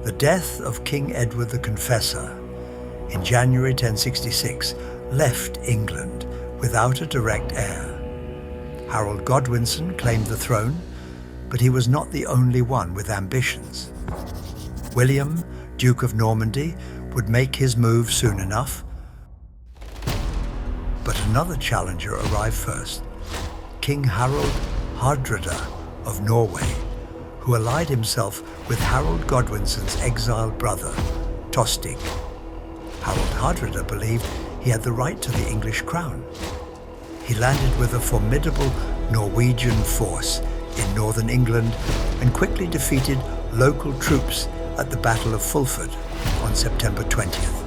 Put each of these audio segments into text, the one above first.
The death of King Edward the Confessor in January 1066 left England without a direct heir. Harold Godwinson claimed the throne, but he was not the only one with ambitions. William, Duke of Normandy, would make his move soon enough, but another challenger arrived first, King Harald Hardrada of Norway, who allied himself with Harold Godwinson's exiled brother, Tostig. Harald Hardrada believed he had the right to the English crown. He landed with a formidable Norwegian force in northern England and quickly defeated local troops at the Battle of Fulford on September 20th.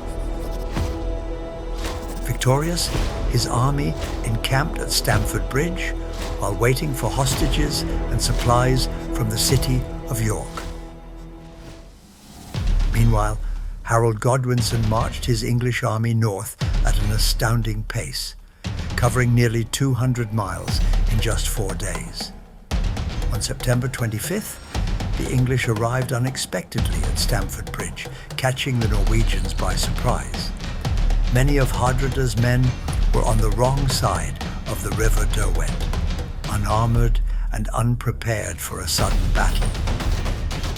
Victorious, his army encamped at Stamford Bridge while waiting for hostages and supplies from the city of York. Meanwhile, Harold Godwinson marched his English army north at an astounding pace, covering nearly 200 miles in just 4 days. On September 25th, the English arrived unexpectedly at Stamford Bridge, catching the Norwegians by surprise. Many of Hardrada's men were on the wrong side of the River Derwent, unarmored and unprepared for a sudden battle.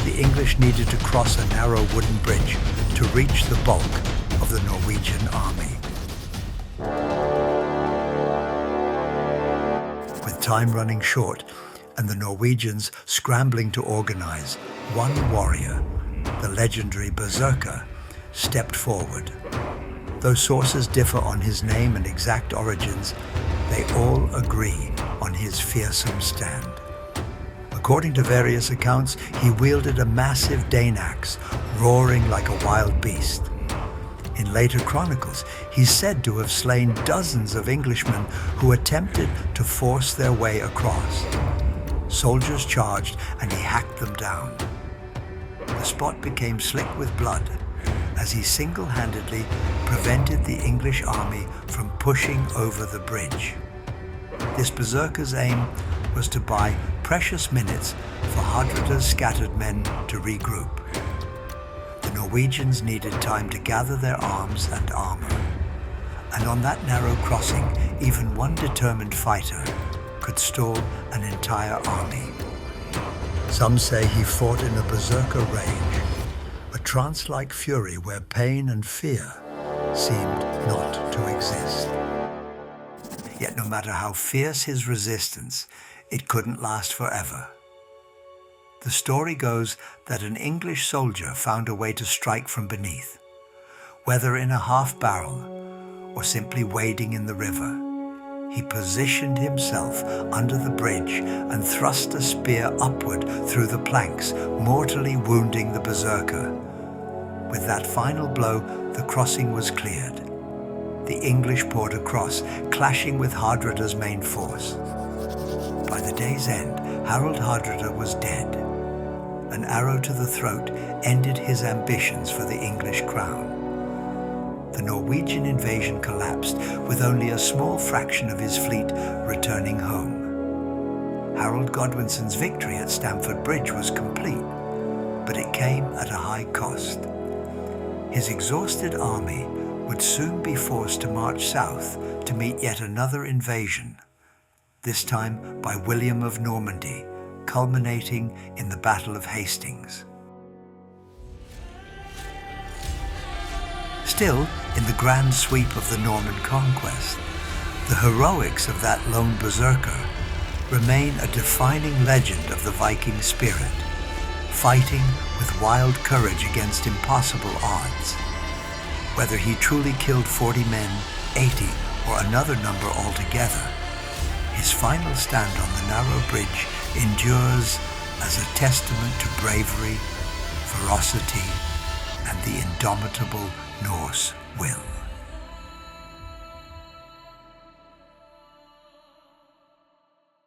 The English needed to cross a narrow wooden bridge to reach the bulk of the Norwegian army. With time running short and the Norwegians scrambling to organize, one warrior, the legendary Berserker, stepped forward. Though sources differ on his name and exact origins, they all agree on his fearsome stand. According to various accounts, he wielded a massive Dane axe, roaring like a wild beast. In later chronicles, he's said to have slain dozens of Englishmen who attempted to force their way across. Soldiers charged and he hacked them down. The spot became slick with blood as he single-handedly prevented the English army from pushing over the bridge. This berserker's aim was to buy precious minutes for Hardrada's scattered men to regroup. The Norwegians needed time to gather their arms and armor, and on that narrow crossing, even one determined fighter could stall an entire army. Some say he fought in a berserker rage, a trance-like fury where pain and fear seemed not to exist. Yet no matter how fierce his resistance, it couldn't last forever. The story goes that an English soldier found a way to strike from beneath, whether in a half-barrel or simply wading in the river. He positioned himself under the bridge and thrust a spear upward through the planks, mortally wounding the berserker. With that final blow, the crossing was cleared. The English poured across, clashing with Hardrada's main force. By the day's end, Harald Hardrada was dead. An arrow to the throat ended his ambitions for the English crown. The Norwegian invasion collapsed, with only a small fraction of his fleet returning home. Harold Godwinson's victory at Stamford Bridge was complete, but it came at a high cost. His exhausted army would soon be forced to march south to meet yet another invasion, this time by William of Normandy, culminating in the Battle of Hastings. Still, in the grand sweep of the Norman conquest, the heroics of that lone berserker remain a defining legend of the Viking spirit, fighting with wild courage against impossible odds. Whether he truly killed 40 men, 80, or another number altogether, his final stand on the narrow bridge endures as a testament to bravery, ferocity, and the indomitable Norse will.